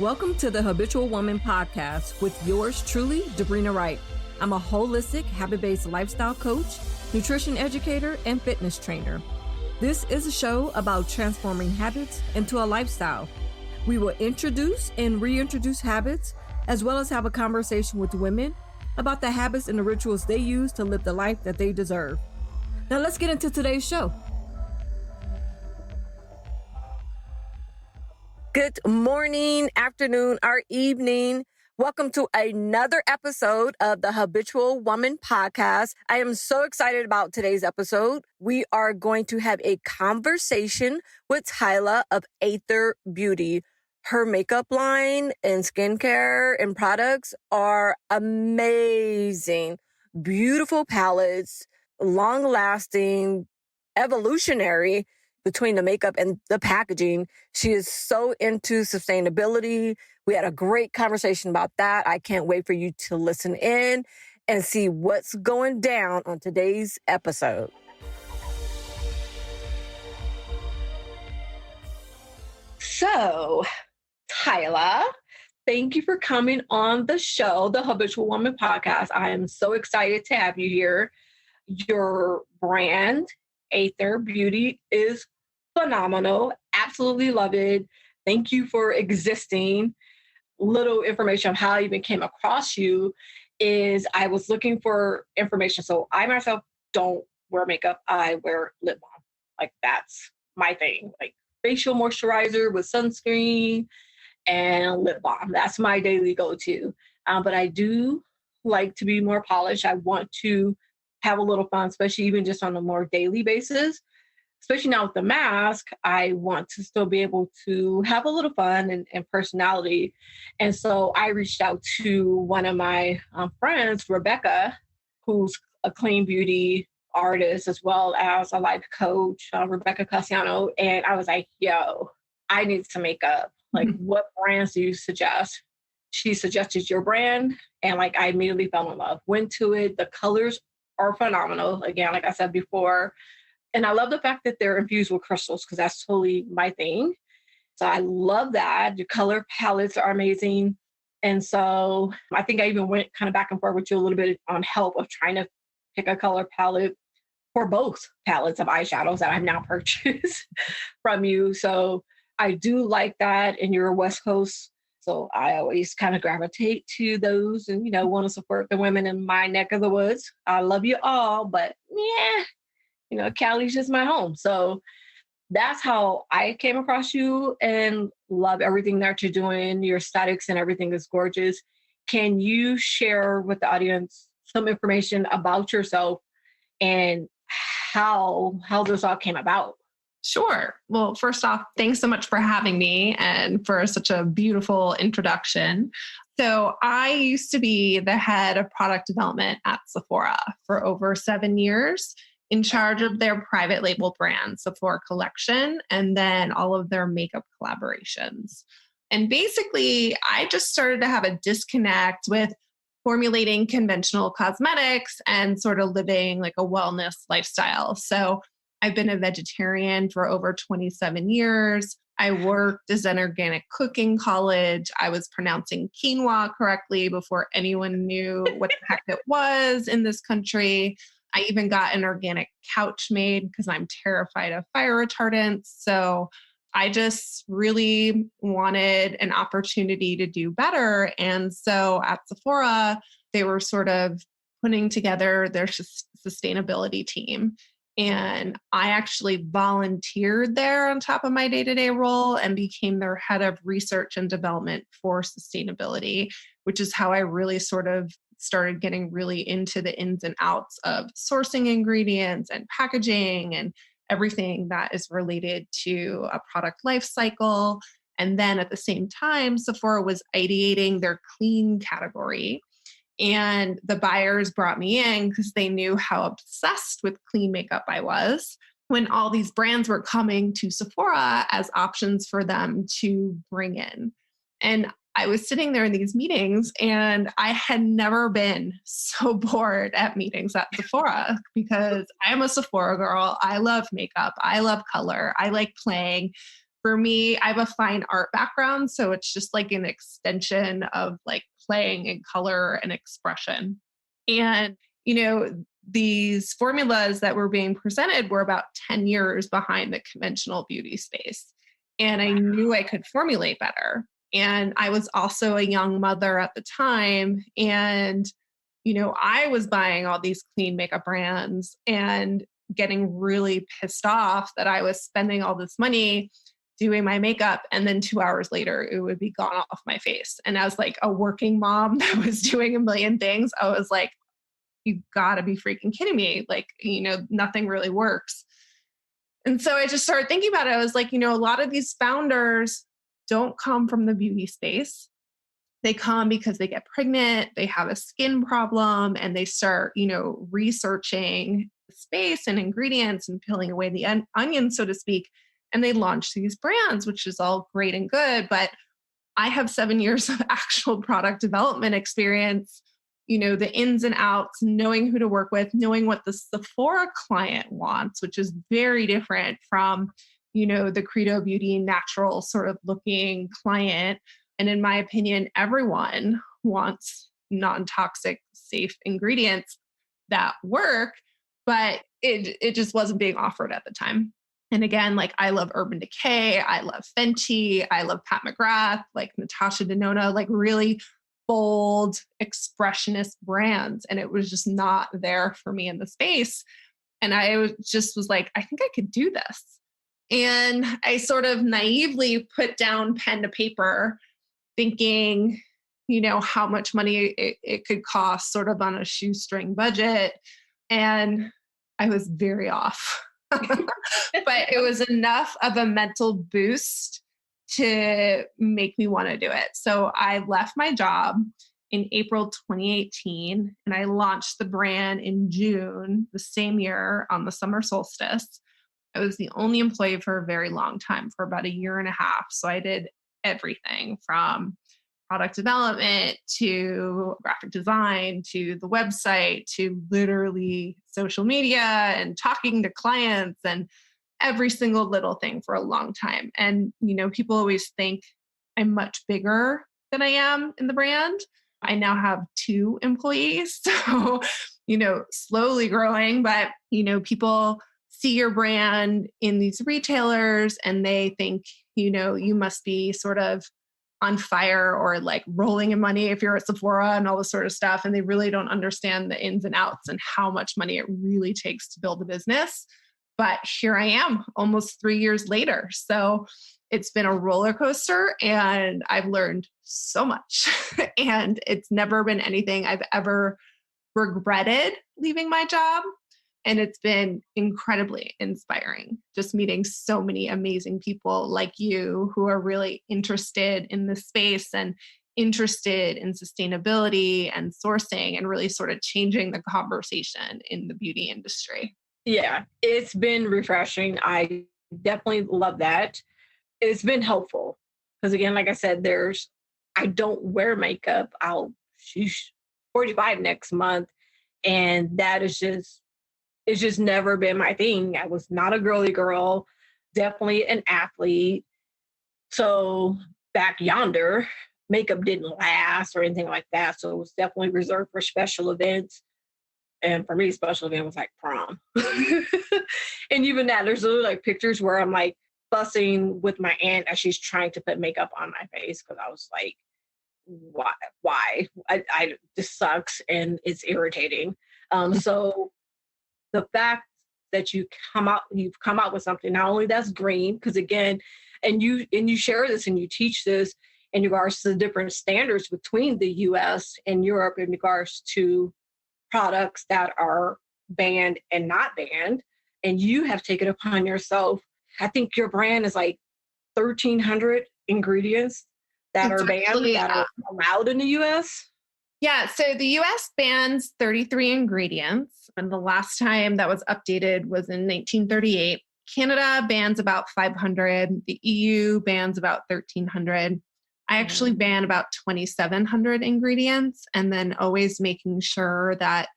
Welcome to the Habitual Woman podcast with yours truly, Debrina Wright. I'm a holistic, habit-based lifestyle coach, nutrition educator, and fitness trainer. This is a show about transforming habits into a lifestyle. We will introduce and reintroduce habits, as well as have a conversation with women about the habits and the rituals they use to live the life that they deserve. Now let's get into today's show. Good morning, afternoon, or evening. Welcome to another episode of the Habitual Woman podcast. I am so excited about today's episode. We are going to have a conversation with Tiila of Athr Beauty. Her makeup line and skincare and products are amazing. Beautiful palettes, long-lasting, evolutionary. Between the makeup and the packaging, she is so into sustainability. We had a great conversation about that. I can't wait for you to listen in and see what's going down on today's episode. So, Tiila, thank you for coming on the show, the Habitual Woman podcast. I am so excited to have you here. Your brand, Athr Beauty, is phenomenal. Absolutely love it. Thank you for existing. Little information on how I even came across you is I was looking for information. So I myself don't wear makeup. I wear lip balm. Like that's my thing. Like facial moisturizer with sunscreen and lip balm. That's my daily go-to. But I do like to be more polished. I want to have a little fun, especially even just on a more daily basis. Especially now with the mask, I want to still be able to have a little fun and personality. And so I reached out to one of my friends, Rebecca, who's a clean beauty artist as well as a life coach, Rebecca Cassiano. And I was like, yo, I need some makeup. Like, what brands do you suggest? She suggested your brand. And like, I immediately fell in love, went to it. The colors are phenomenal. Again, like I said before, and I love the fact that they're infused with crystals because that's totally my thing. So I love that. Your color palettes are amazing. And so I think I even went kind of back and forth with you a little bit on help of trying to pick a color palette for both palettes of eyeshadows that I've now purchased from you. So I do like that. And you're a West Coast. So I always kind of gravitate to those and, you know, want to support the women in my neck of the woods. I love you all, but yeah. You know, Cali's just my home. So that's how I came across you and love everything that you're doing. Your aesthetics and everything is gorgeous. Can you share with the audience some information about yourself and how this all came about? Sure. Well, first off, thanks so much for having me and for such a beautiful introduction. So I used to be the head of product development at Sephora for over 7 years, in charge of their private label brand, Sephora Collection, and then all of their makeup collaborations. And basically, I just started to have a disconnect with formulating conventional cosmetics and sort of living like a wellness lifestyle. So I've been a vegetarian for over 27 years. I worked as an organic cook in college. I was pronouncing quinoa correctly before anyone knew what the heck it was in this country. I even got an organic couch made because I'm terrified of fire retardants. So I just really wanted an opportunity to do better. And so at Sephora, they were sort of putting together their sustainability team. And I actually volunteered there on top of my day-to-day role and became their head of research and development for sustainability, which is how I really sort of started getting really into the ins and outs of sourcing ingredients and packaging and everything that is related to a product life cycle. And then at the same time, Sephora was ideating their clean category. And the buyers brought me in because they knew how obsessed with clean makeup I was when all these brands were coming to Sephora as options for them to bring in. And I was sitting there in these meetings and I had never been so bored at meetings at Sephora because I am a Sephora girl. I love makeup. I love color. I like playing. for me, I have a fine art background. So it's just like an extension of like playing in color and expression. And, these formulas that were being presented were about 10 years behind the conventional beauty space. And I knew I could formulate better. And I was also a young mother at the time. And, I was buying all these clean makeup brands and getting really pissed off that I was spending all this money doing my makeup. And then 2 hours later, it would be gone off my face. And as like a working mom that was doing a million things, I was like, you gotta be freaking kidding me. Like, nothing really works. And so I just started thinking about it. I was like, a lot of these founders don't come from the beauty space. They come because they get pregnant, they have a skin problem, and they start, researching the space and ingredients and peeling away the onion, so to speak. And they launch these brands, which is all great and good. But I have 7 years of actual product development experience, the ins and outs, knowing who to work with, knowing what the Sephora client wants, which is very different from, the Credo Beauty natural sort of looking client. And in my opinion, everyone wants non-toxic, safe ingredients that work, but it just wasn't being offered at the time. And again, like I love Urban Decay, I love Fenty, I love Pat McGrath, like Natasha Denona, like really bold, expressionist brands. And it was just not there for me in the space. And I was like, I think I could do this. And I sort of naively put down pen to paper, thinking, how much money it could cost sort of on a shoestring budget. And I was very off. But it was enough of a mental boost to make me want to do it. So I left my job in April 2018, and I launched the brand in June the same year on the summer solstice. I was the only employee for a very long time, for about a year and a half. So I did everything from product development to graphic design to the website to literally social media and talking to clients and every single little thing for a long time. And, people always think I'm much bigger than I am in the brand. I now have 2 employees. So, slowly growing, but, people see your brand in these retailers and they think, you must be sort of on fire or like rolling in money if you're at Sephora and all this sort of stuff. And they really don't understand the ins and outs and how much money it really takes to build a business. But here I am almost 3 years later. So it's been a roller coaster and I've learned so much. And it's never been anything I've ever regretted leaving my job. And it's been incredibly inspiring, just meeting so many amazing people like you who are really interested in this space and interested in sustainability and sourcing and really sort of changing the conversation in the beauty industry. Yeah, it's been refreshing. I definitely love that. It's been helpful because again, like I said, I don't wear makeup. She's 45 next month. And that is it's just never been my thing. I was not a girly girl, definitely an athlete. So back yonder, makeup didn't last or anything like that. So it was definitely reserved for special events. And for me, special event was like prom. And even that, there's literally like pictures where I'm like fussing with my aunt as she's trying to put makeup on my face because I was like, why? This sucks and it's irritating. So the fact that you've come out with something, not only that's green, because again, and you share this and you teach this in regards to the different standards between the US and Europe in regards to products that are banned and not banned. And you have taken upon yourself, I think your brand is like 1,300 ingredients that are banned, that are allowed in the US. Yeah, so the US bans 33 ingredients, and the last time that was updated was in 1938. Canada bans about 500. The EU bans about 1,300. I actually ban about 2,700 ingredients, and then always making sure that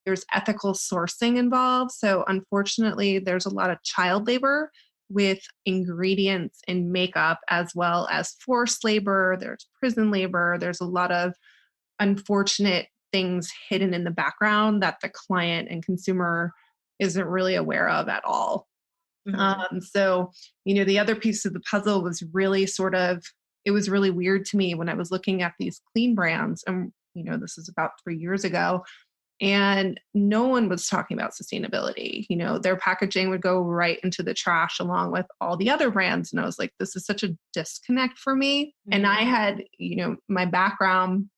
there's ethical sourcing involved. So unfortunately, there's a lot of child labor with ingredients in makeup as well as forced labor. There's prison labor. There's a lot of unfortunate things hidden in the background that the client and consumer isn't really aware of at all. So, the other piece of the puzzle was really it was really weird to me when I was looking at these clean brands. And, this is about 3 years ago. And no one was talking about sustainability. Their packaging would go right into the trash along with all the other brands. And I was like, this is such a disconnect for me. And I had, my background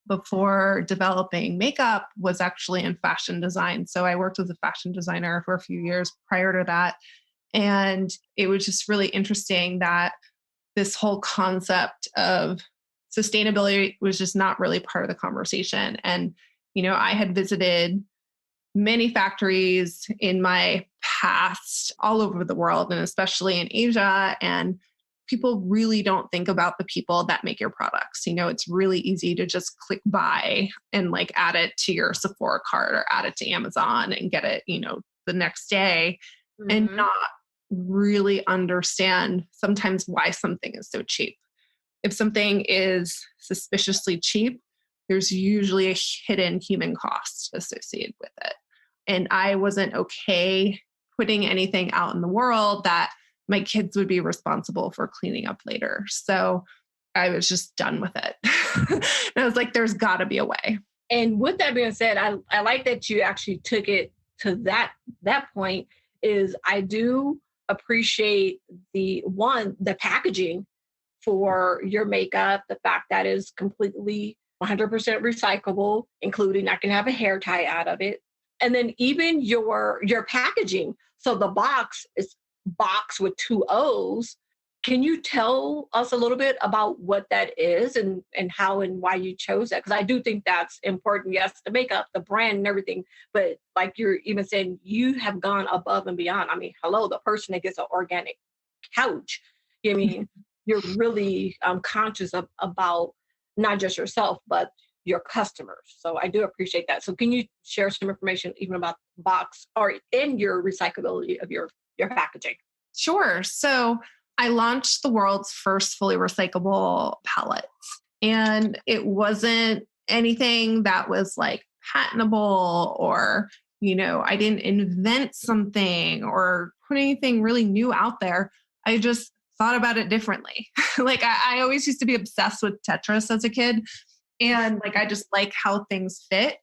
before developing makeup was actually in fashion design. So I worked as a fashion designer for a few years prior to that. And it was just really interesting that this whole concept of sustainability was just not really part of the conversation. And I had visited many factories in my past all over the world, and especially in Asia. And people really don't think about the people that make your products. It's really easy to just click buy and add it to your Sephora cart or add it to Amazon and get it, the next day and not really understand sometimes why something is so cheap. If something is suspiciously cheap, there's usually a hidden human cost associated with it. And I wasn't okay putting anything out in the world that my kids would be responsible for cleaning up later. So I was just done with it. And I was like, there's got to be a way. And with that being said, I like that you actually took it to that point. Is I do appreciate the packaging for your makeup, the fact that is completely 100% recyclable, including I can have a hair tie out of it. And then even your packaging. So the box is box with 2 O's. Can you tell us a little bit about what that is and how and why you chose that? Because I do think that's important. Yes, the makeup, the brand and everything. But like you're even saying, you have gone above and beyond. I mean, hello, the person that gets an organic couch. I mean, you're really conscious about not just yourself, but your customers. So I do appreciate that. So can you share some information even about the box or in your recyclability of your packaging? Sure. So I launched the world's first fully recyclable pallets. And it wasn't anything that was patentable or, I didn't invent something or put anything really new out there. I just thought about it differently. I always used to be obsessed with Tetris as a kid. And I just like how things fit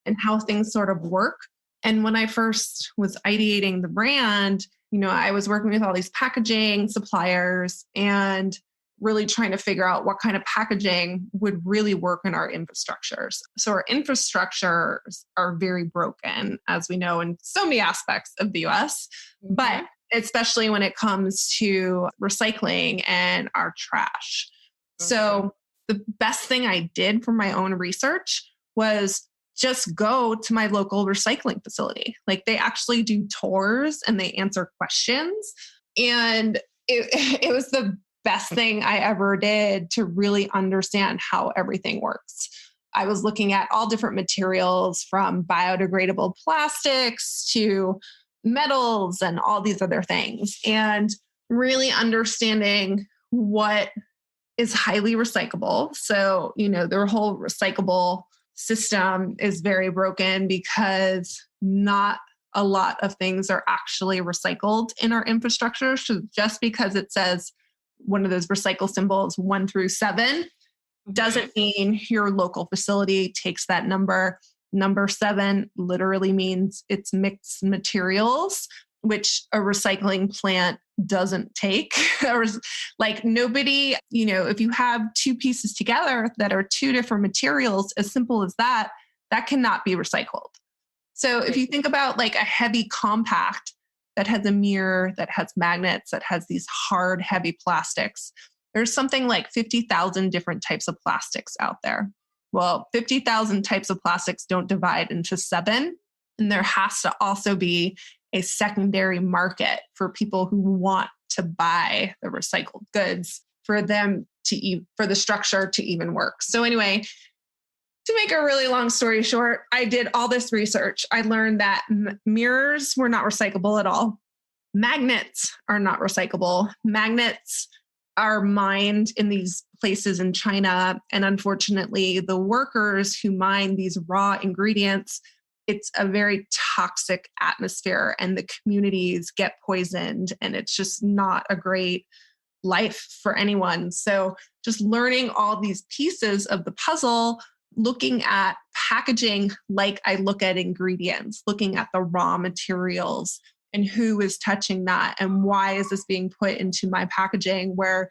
and how things sort of work. And when I first was ideating the brand, I was working with all these packaging suppliers and really trying to figure out what kind of packaging would really work in our infrastructures. So our infrastructures are very broken, as we know, in so many aspects of the US, but especially when it comes to recycling and our trash. So the best thing I did for my own research was just go to my local recycling facility. They actually do tours and they answer questions. And it was the best thing I ever did to really understand how everything works. I was looking at all different materials from biodegradable plastics to metals and all these other things, and really understanding what is highly recyclable. So, their whole recyclable system is very broken because not a lot of things are actually recycled in our infrastructure. So just because it says one of those recycle symbols 1 through 7 doesn't mean your local facility takes that number. Number 7 literally means it's mixed materials, which a recycling plant doesn't take. Or nobody, if you have 2 pieces together that are 2 different materials, as simple as that cannot be recycled. So if you think about a heavy compact that has a mirror, that has magnets, that has these hard, heavy plastics, there's something like 50,000 different types of plastics out there. Well, 50,000 types of plastics don't divide into 7. And there has to also be a secondary market for people who want to buy the recycled goods for them for the structure to even work. So anyway, to make a really long story short, I did all this research. I learned that mirrors were not recyclable at all. Magnets are not recyclable. Magnets are mined in these places in China. And unfortunately, the workers who mine these raw ingredients, it's a very toxic atmosphere and the communities get poisoned. And it's just not a great life for anyone. So just learning all these pieces of the puzzle, looking at packaging like I look at ingredients, looking at the raw materials and who is touching that and why is this being put into my packaging, where,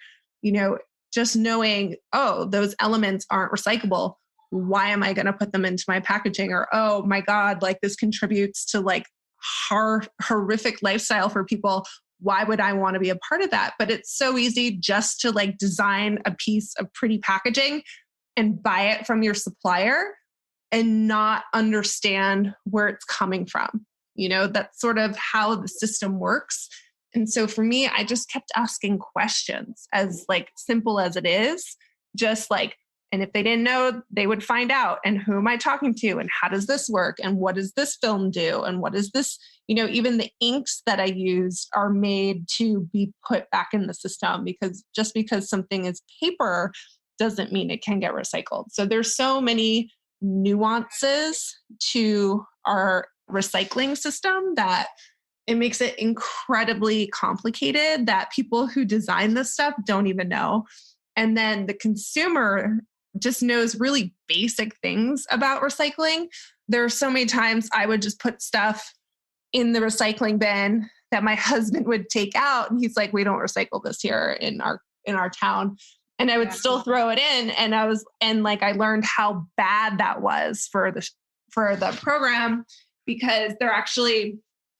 just knowing, oh, those elements aren't recyclable. Why am I going to put them into my packaging? Or, oh my God, like this contributes to like horrific lifestyle for people. Why would I want to be a part of that? But it's so easy just to like design a piece of pretty packaging and buy it from your supplier and not understand where it's coming from. That's sort of how the system works. And so for me, I just kept asking questions, as like simple as it is, just like, and if they didn't know, they would find out. And who am I talking to? And how does this work? And what does this film do? And what is this? Even the inks that I used are made to be put back in the system, because just because something is paper doesn't mean it can get recycled. So there's so many nuances to our recycling system that it makes it incredibly complicated that people who design this stuff don't even know. And then the consumer just knows really basic things about recycling. There are so many times I would just put stuff in the recycling bin that my husband would take out. And he's like, we don't recycle this here in our town. And I would still throw it in. And I learned how bad that was for the program, because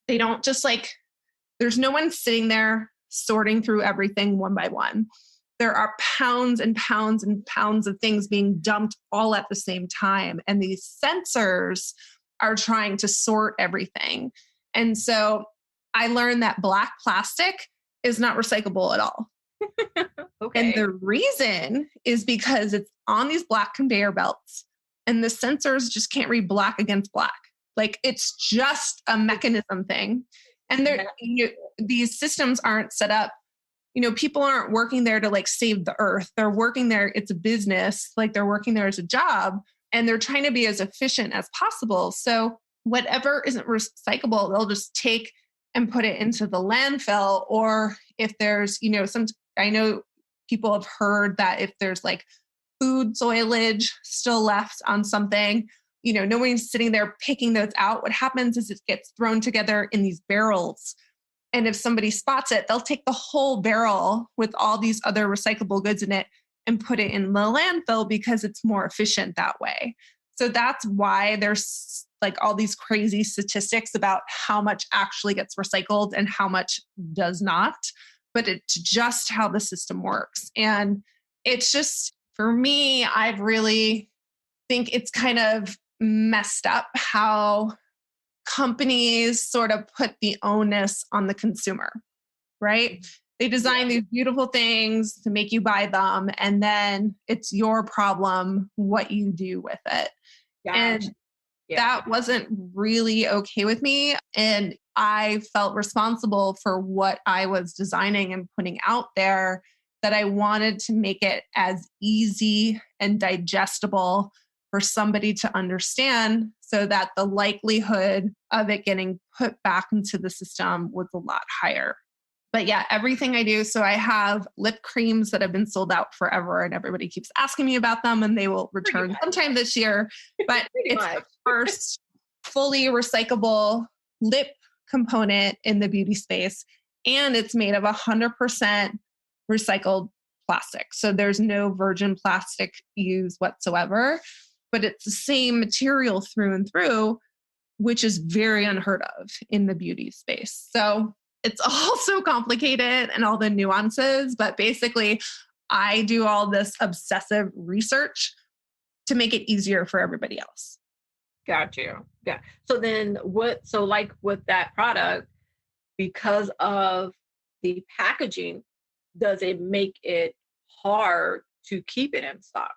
they don't just like, there's no one sitting there sorting through everything one by one. There are pounds and pounds and pounds of things being dumped all at the same time. And these sensors are trying to sort everything. And so I learned that black plastic is not recyclable at all. Okay. And the reason is because it's on these black conveyor belts and the sensors just can't read black against black. Like it's just a mechanism thing. And these systems aren't set up. People aren't working there to like save the earth. They're working there. It's a business. Like they're working there as a job and they're trying to be as efficient as possible. So whatever isn't recyclable, they'll just take and put it into the landfill. Or if there's, I know people have heard that if there's like food soilage still left on something, nobody's sitting there picking those out. What happens is it gets thrown together in these barrels. And if somebody spots it, they'll take the whole barrel with all these other recyclable goods in it and put it in the landfill because it's more efficient that way. So that's why there's like all these crazy statistics about how much actually gets recycled and how much does not. But it's just how the system works. And it's just, for me, I really think it's kind of messed up how companies sort of put the onus on the consumer, right? They design these beautiful things to make you buy them, and then it's your problem what you do with it. Gotcha. And that wasn't really okay with me. And I felt responsible for what I was designing and putting out there, that I wanted to make it as easy and digestible for somebody to understand, so that the likelihood of it getting put back into the system was a lot higher. But yeah, everything I do. So I have lip creams that have been sold out forever and everybody keeps asking me about them, and they will return sometime this year. But it's the first fully recyclable lip component in the beauty space. And it's made of 100% recycled plastic. So there's no virgin plastic used whatsoever. But it's the same material through and through, which is very unheard of in the beauty space. So it's all so complicated and all the nuances, but basically I do all this obsessive research to make it easier for everybody else. Got you. Yeah. So then like with that product, because of the packaging, does it make it hard to keep it in stock?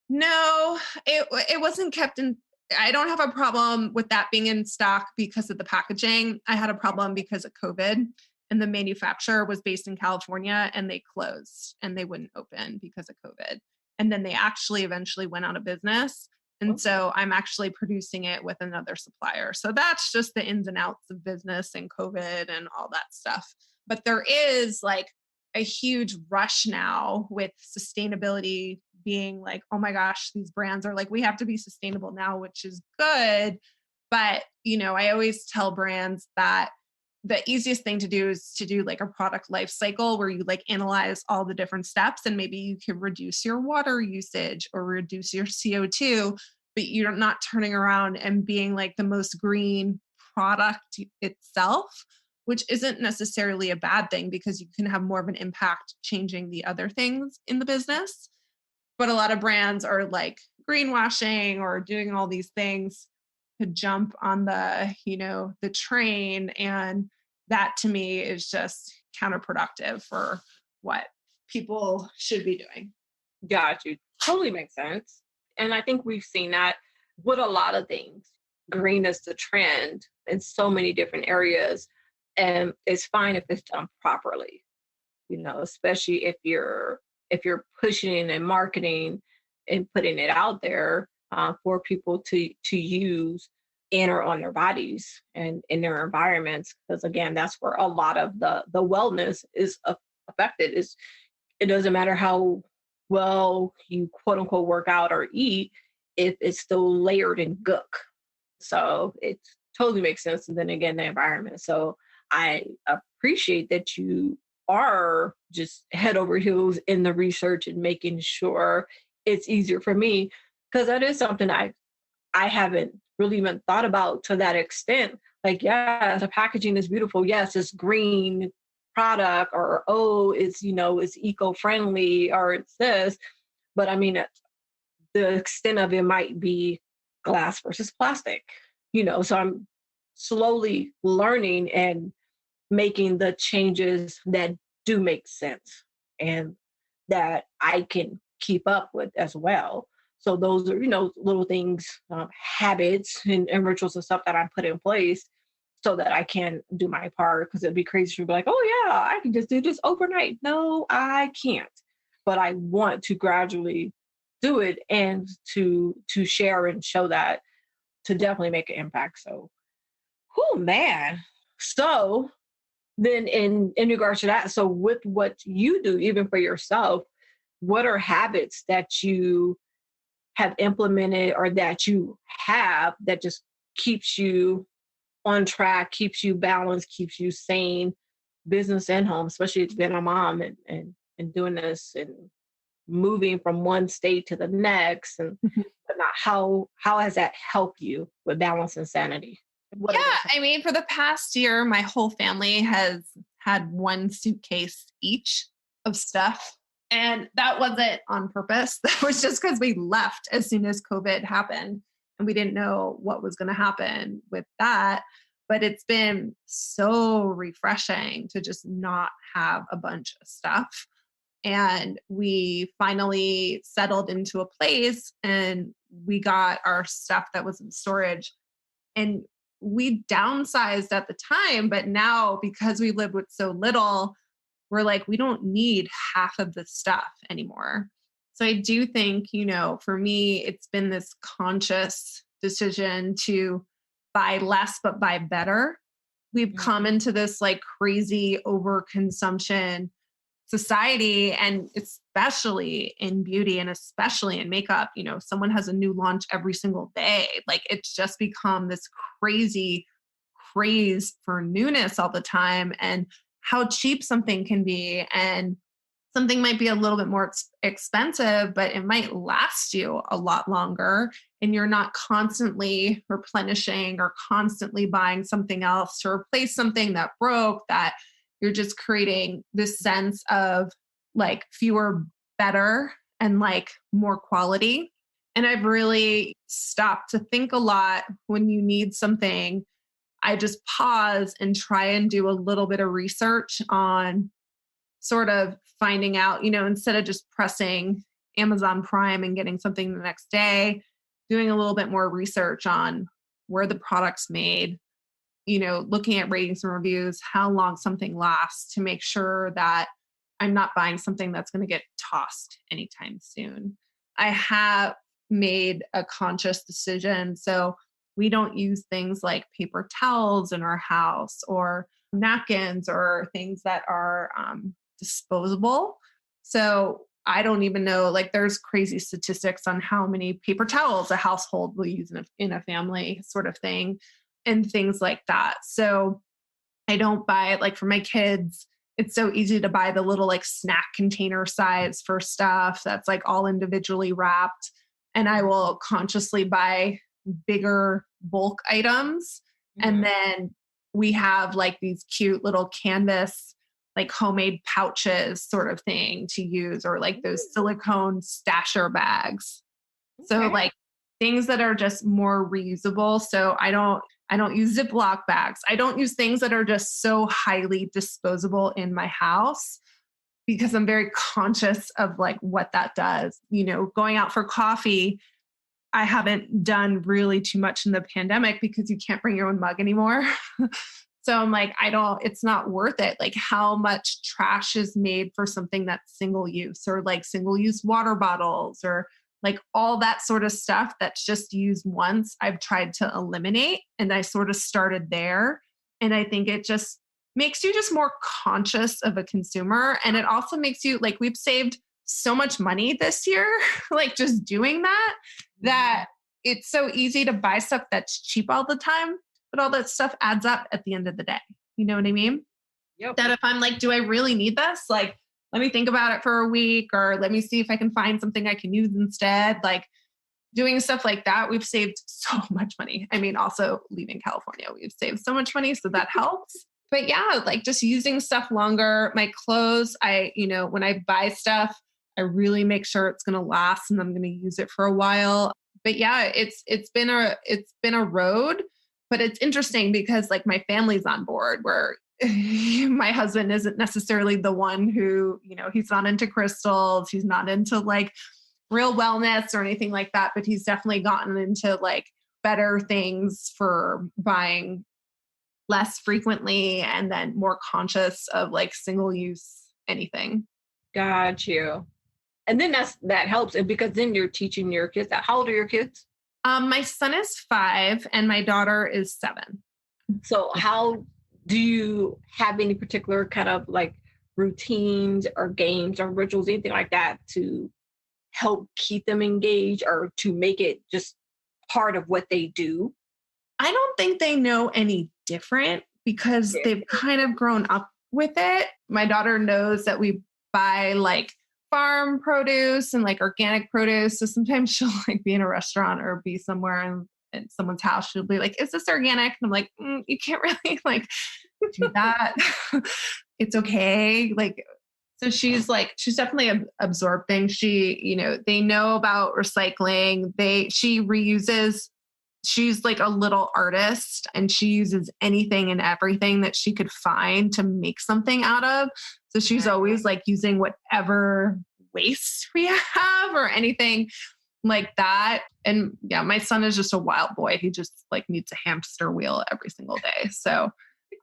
No, it wasn't kept in. I don't have a problem with that being in stock because of the packaging. I had a problem because of COVID. and the manufacturer was based in California and they closed and they wouldn't open because of COVID. And then they actually eventually went out of business. And so I'm actually producing it with another supplier. So that's just the ins and outs of business and COVID and all that stuff. But there is like a huge rush now with sustainability being like, oh my gosh, these brands are like, we have to be sustainable now, which is good. But, I always tell brands that the easiest thing to do is to do like a product life cycle where you like analyze all the different steps, and maybe you can reduce your water usage or reduce your CO2, but you're not turning around and being like the most green product itself, which isn't necessarily a bad thing because you can have more of an impact changing the other things in the business. But a lot of brands are like greenwashing or doing all these things to jump on the train. And that to me is just counterproductive for what people should be doing. Got you. Totally makes sense. And I think we've seen that with a lot of things. Green is the trend in so many different areas. And it's fine if it's done properly, especially if you're pushing and marketing and putting it out there for people to use in or on their bodies and in their environments. Because again, that's where a lot of the wellness is affected. It doesn't matter how well you quote unquote work out or eat, if it's still layered in gook. So it totally makes sense. And then again, the environment. So I appreciate that you are just head over heels in the research and making sure it's easier for me, because that is something I haven't really even thought about to that extent. Like, yeah, the packaging is beautiful. Yes, it's green product, or it's it's eco-friendly, or it's this. But I mean, the extent of it might be glass versus plastic. So I'm slowly learning and making the changes that do make sense and that I can keep up with as well. So those are, little things, habits and rituals and stuff that I put in place so that I can do my part. Because it'd be crazy to be like, oh yeah, I can just do this overnight. No, I can't. But I want to gradually do it and to share and show that, to definitely make an impact. So, oh man. So then in regards to that, so with what you do, even for yourself, what are habits that you have implemented or that you have that just keeps you on track, keeps you balanced, keeps you sane, business and home, especially it's been a mom and doing this and moving from one state to the next, and but not how has that helped you with balance and sanity? I mean, for the past year, my whole family has had one suitcase each of stuff. And that wasn't on purpose. That was just because we left as soon as COVID happened and we didn't know what was going to happen with that. But it's been so refreshing to just not have a bunch of stuff. And we finally settled into a place and we got our stuff that was in storage. And we downsized at the time, but now because we live with so little, we're like, we don't need half of the stuff anymore. So I do think, for me, it's been this conscious decision to buy less, but buy better. We've come into this like crazy overconsumption society, and especially in beauty and especially in makeup. Someone has a new launch every single day. Like it's just become this crazy craze for newness all the time, and how cheap something can be. And something might be a little bit more expensive, but it might last you a lot longer. And you're not constantly replenishing or constantly buying something else to replace something that broke, that you're just creating this sense of like fewer, better, and like more quality. And I've really stopped to think a lot when you need something. I just pause and try and do a little bit of research on sort of finding out, instead of just pressing Amazon Prime and getting something the next day, doing a little bit more research on where the product's made, looking at ratings and reviews, how long something lasts to make sure that I'm not buying something that's going to get tossed anytime soon. I have made a conscious decision. So we don't use things like paper towels in our house or napkins or things that are disposable. So I don't even know, like there's crazy statistics on how many paper towels a household will use in a family sort of thing and things like that. So I don't buy it like for my kids. It's so easy to buy the little like snack container size for stuff that's like all individually wrapped. And I will consciously buy bigger bulk items. Mm-hmm. And then we have like these cute little canvas, like homemade pouches sort of thing to use, or like those silicone stasher bags. Okay. So like things that are just more reusable. So I don't use Ziploc bags. I don't use things that are just so highly disposable in my house because I'm very conscious of like what that does. Going out for coffee, I haven't done really too much in the pandemic because you can't bring your own mug anymore. So I'm like, it's not worth it. Like how much trash is made for something that's single use, or like single use water bottles, or like all that sort of stuff that's just used once. I've tried to eliminate, and I sort of started there. And I think it just makes you just more conscious of a consumer. And it also makes you like, we've saved so much money this year, like just doing that it's so easy to buy stuff that's cheap all the time. But all that stuff adds up at the end of the day. You know what I mean? Yep. That if I'm like, do I really need this? Like, let me think about it for a week, or let me see if I can find something I can use instead. Like doing stuff like that, we've saved so much money. I mean, also leaving California, we've saved so much money. So that helps. But yeah, like just using stuff longer. My clothes, when I buy stuff, I really make sure it's going to last and I'm going to use it for a while. But yeah, it's been a road. But it's interesting because like my family's on board, where my husband isn't necessarily the one who, he's not into crystals. He's not into like real wellness or anything like that, but he's definitely gotten into like better things for buying less frequently and then more conscious of like single use anything. Got you. And then that helps, because then you're teaching your kids that. How old are your kids? My son is 5 and my daughter is 7. So how do you have any particular kind of like routines or games or rituals, anything like that, to help keep them engaged or to make it just part of what they do? I don't think they know any different because they've kind of grown up with it. My daughter knows that we buy like farm produce and like organic produce. So sometimes she'll like be in a restaurant or be somewhere in someone's house. She'll be like, is this organic? And I'm like, you can't really like do that. It's okay. Like, so she's definitely absorbed things. She, they know about recycling. She reuses. She's like a little artist and she uses anything and everything that she could find to make something out of. So she's always like using whatever waste we have or anything like that. And yeah, my son is just a wild boy. He just like needs a hamster wheel every single day. So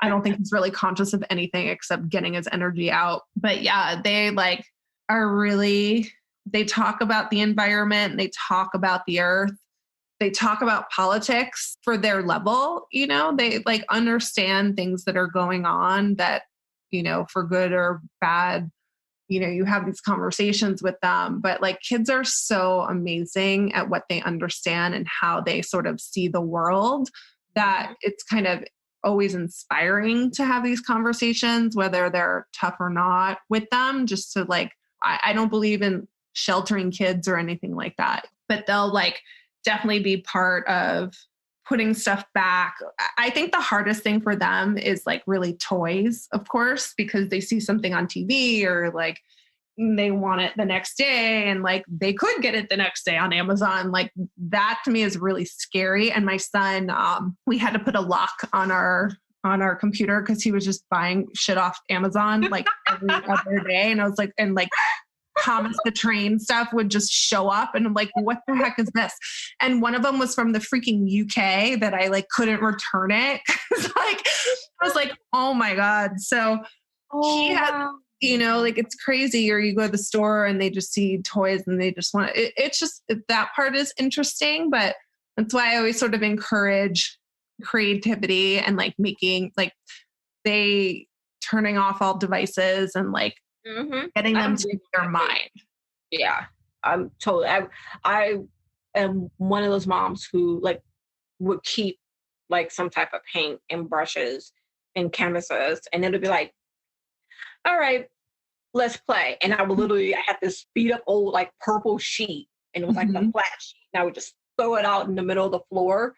I don't think he's really conscious of anything except getting his energy out. But yeah, they like they talk about the environment. They talk about the earth. They talk about politics for their level, they like understand things that are going on that, for good or bad, you have these conversations with them. But like kids are so amazing at what they understand and how they sort of see the world that it's kind of always inspiring to have these conversations, whether they're tough or not with them, just to like, I don't believe in sheltering kids or anything like that, but they'll like definitely be part of putting stuff back. I think the hardest thing for them is like really toys, of course, because they see something on TV or like they want it the next day and like they could get it the next day on Amazon. Like that to me is really scary. And my son, we had to put a lock on our computer because he was just buying shit off Amazon like every other day. And I was like, Thomas the Train stuff would just show up. And I'm like, what the heck is this? And one of them was from the freaking UK that I like couldn't return it. Like, I was like, oh my God. So he had, you know, like it's crazy. Or you go to the store and they just see toys and they just want it. It's just, that part is interesting, but that's why I always sort of encourage creativity and like making, like they turning off all devices and like getting them to their mind. Yeah, I'm totally. I am one of those moms who like would keep like some type of paint and brushes and canvases, and it'll be like, all right, let's play. And I would literally, I had this beat up old like purple sheet, and it was like a flat sheet. And I would just throw it out in the middle of the floor,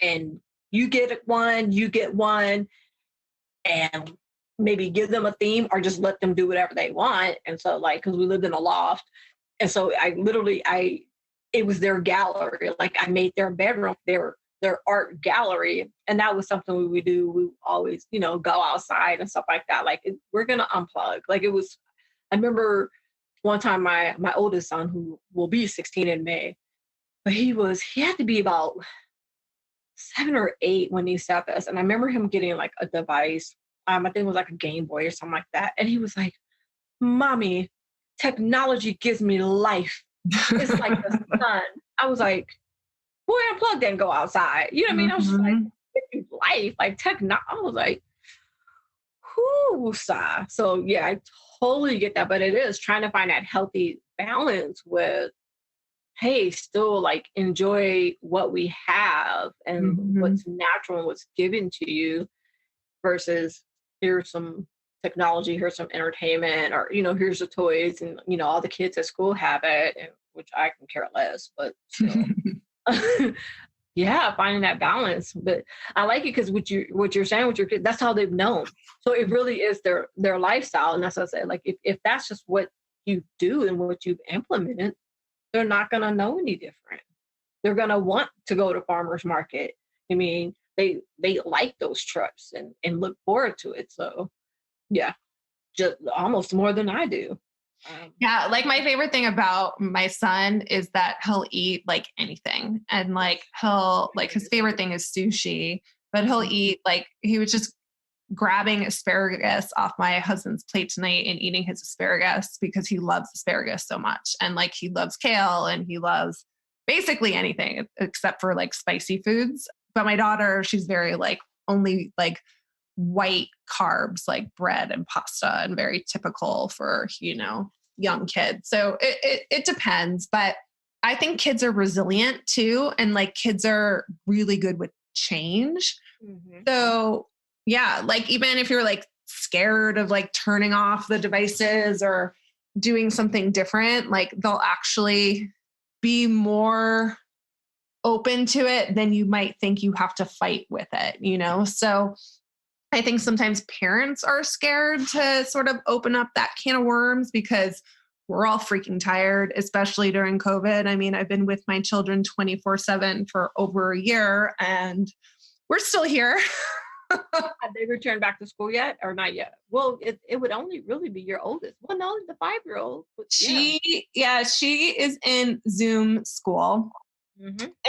and you get one, and maybe give them a theme or just let them do whatever they want. And so like, cause we lived in a loft. And so it was their gallery. Like I made their bedroom, their art gallery. And that was something we would do. We always, you know, go outside and stuff like that. Like we're going to unplug. Like it was, I remember one time my oldest son, who will be 16 in May, but he had to be about 7 or 8 when he said this. And I remember him getting like a device. I think it was like a Game Boy or something like that. And he was like, Mommy, technology gives me life. It's like the sun. I was like, boy, unplug and go outside. You know what I mean? I was just like, life, like technology. I was like, whoo, sigh. So yeah, I totally get that. But it is trying to find that healthy balance with, hey, still like enjoy what we have and what's natural and what's given to you versus here's some technology, here's some entertainment, or, you know, here's the toys, and, you know, all the kids at school have it, which I can care less, but still. Yeah, finding that balance. But I like it because what you're saying with your kids, that's how they've known. So it really is their lifestyle. And that's what I said, like, if that's just what you do and what you've implemented, they're not going to know any different. They're going to want to go to farmer's market. I mean, they like those trips and look forward to it. So yeah, just almost more than I do. Yeah, like my favorite thing about my son is that he'll eat like anything. And like his favorite thing is sushi, but he'll eat, like he was just grabbing asparagus off my husband's plate tonight and eating his asparagus because he loves asparagus so much. And like he loves kale and he loves basically anything except for like spicy foods. But my daughter, she's very like only like white carbs, like bread and pasta, and very typical for, you know, young kids. So it depends, but I think kids are resilient too. And like kids are really good with change. So yeah, like even if you're like scared of like turning off the devices or doing something different, like they'll actually be more open to it than you might think you have to fight with it, you know? So I think sometimes parents are scared to sort of open up that can of worms because we're all freaking tired, especially during COVID. I mean, I've been with my children 24/7 for over a year and we're still here. Have they returned back to school yet or not yet? Well, it would only really be your oldest. Well, no, the 5-year-old. She is in Zoom school.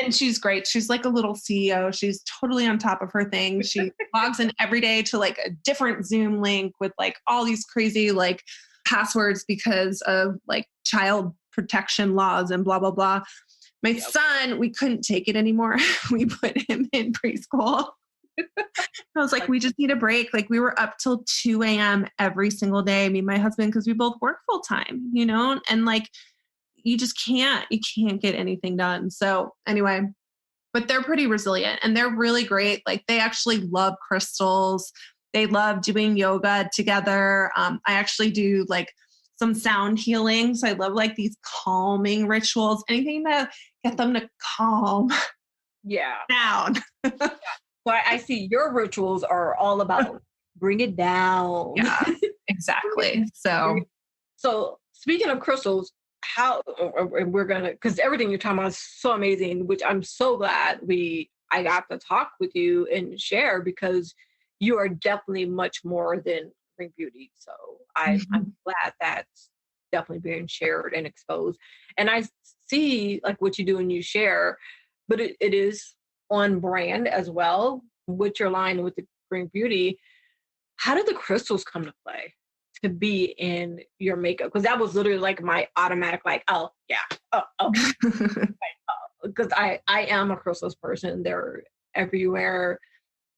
And she's great. She's like a little CEO. She's totally on top of her thing. She logs in every day to like a different Zoom link with like all these crazy like passwords because of like child protection laws and blah, blah, blah. My son, we couldn't take it anymore. We put him in preschool. I was like, we just need a break. Like we were up till 2 a.m. every single day. Me and my husband, because we both work full time, you know, and like, you can't get anything done. So anyway, but they're pretty resilient and they're really great. Like they actually love crystals. They love doing yoga together. I actually do like some sound healing. So I love like these calming rituals, anything to get them to calm down. So I see your rituals are all about bring it down. Yeah, exactly. So speaking of crystals, how we're gonna, because everything you're talking about is so amazing, which I'm so glad I got to talk with you and share, because you are definitely much more than Aāthr Beauty. So I'm glad that definitely being shared and exposed. And I see like what you do and you share, but it is on brand as well with your line with the Green Beauty. How did the crystals come to play to be in your makeup? Because that was literally like my automatic, like, oh yeah, oh okay. Because I am a crystals person. They're everywhere,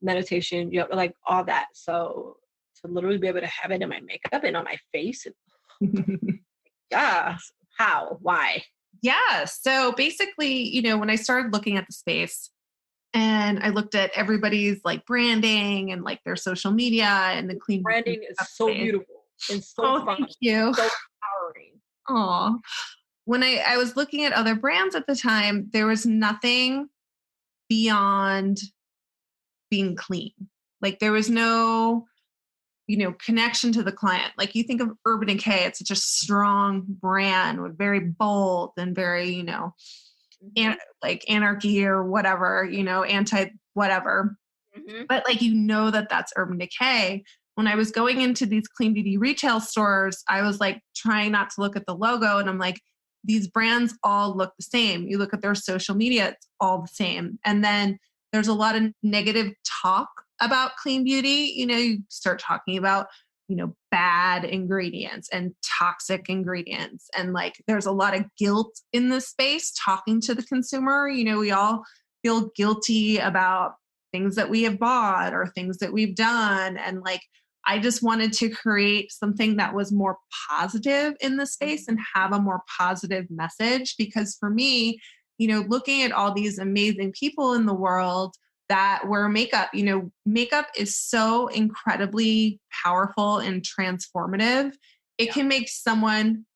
meditation, you know, like all that. So to literally be able to have it in my makeup and on my face, yeah, how, why? Yeah. So basically, when I started looking at the space and I looked at everybody's like branding and like their social media and the clean Branding is so space. beautiful and so fun. Thank you. So empowering. Aw. When I was looking at other brands at the time, there was nothing beyond being clean. Like there was no, connection to the client. Like you think of Urban Decay, it's such a strong brand with very bold and very, and like anarchy or whatever, anti whatever. Mm-hmm. But like, that's Urban Decay. When I was going into these clean beauty retail stores, I was like trying not to look at the logo. And I'm like, these brands all look the same. You look at their social media, it's all the same. And then there's a lot of negative talk about clean beauty. You start talking about, bad ingredients and toxic ingredients. And like, there's a lot of guilt in this space talking to the consumer. We all feel guilty about things that we have bought or things that we've done. And like, I just wanted to create something that was more positive in the space and have a more positive message. Because for me, looking at all these amazing people in the world that wear makeup, makeup is so incredibly powerful and transformative. It can make someone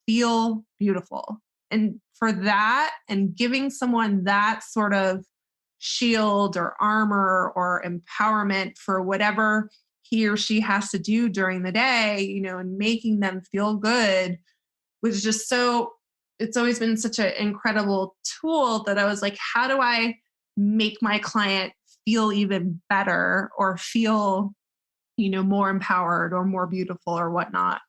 feel beautiful. And for that, and giving someone that sort of shield or armor or empowerment for whatever he or she has to do during the day, and making them feel good was just it's always been such an incredible tool that I was like, how do I make my client feel even better or feel, more empowered or more beautiful or whatnot?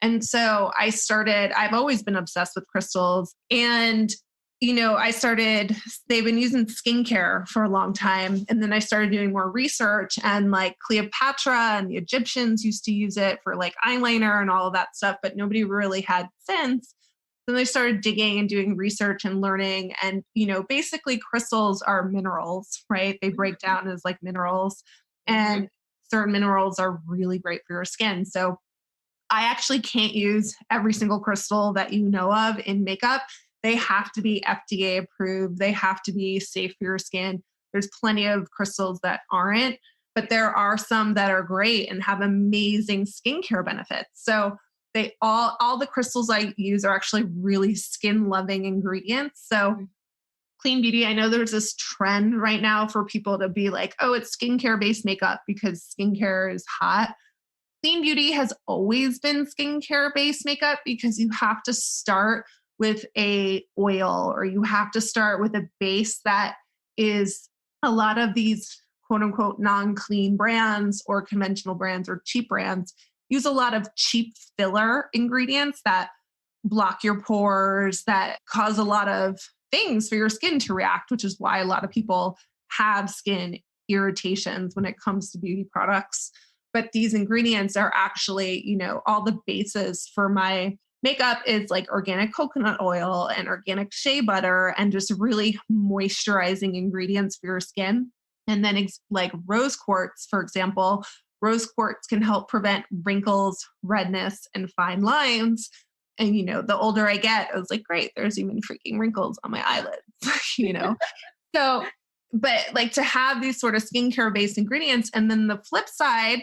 And so I've always been obsessed with crystals. And they've been using skincare for a long time. And then I started doing more research, and like Cleopatra and the Egyptians used to use it for like eyeliner and all of that stuff, but nobody really had sense. Then I started digging and doing research and learning. And, basically crystals are minerals, right? They break down as like minerals, and certain minerals are really great for your skin. So I actually can't use every single crystal that you know of in makeup. They have to be FDA approved. They have to be safe for your skin. There's plenty of crystals that aren't, but there are some that are great and have amazing skincare benefits. So they all the crystals I use are actually really skin loving ingredients. So clean beauty, I know there's this trend right now for people to be like, oh, it's skincare based makeup because skincare is hot. Clean beauty has always been skincare based makeup because you have to start with a oil, or you have to start with a base that is a lot of these quote unquote non-clean brands or conventional brands or cheap brands use a lot of cheap filler ingredients that block your pores, that cause a lot of things for your skin to react, which is why a lot of people have skin irritations when it comes to beauty products. But these ingredients are actually, all the bases for my makeup is like organic coconut oil and organic shea butter and just really moisturizing ingredients for your skin. And then like rose quartz, for example, rose quartz can help prevent wrinkles, redness, and fine lines. And, the older I get, I was like, great, there's even freaking wrinkles on my eyelids, So, but like to have these sort of skincare based ingredients. And then the flip side,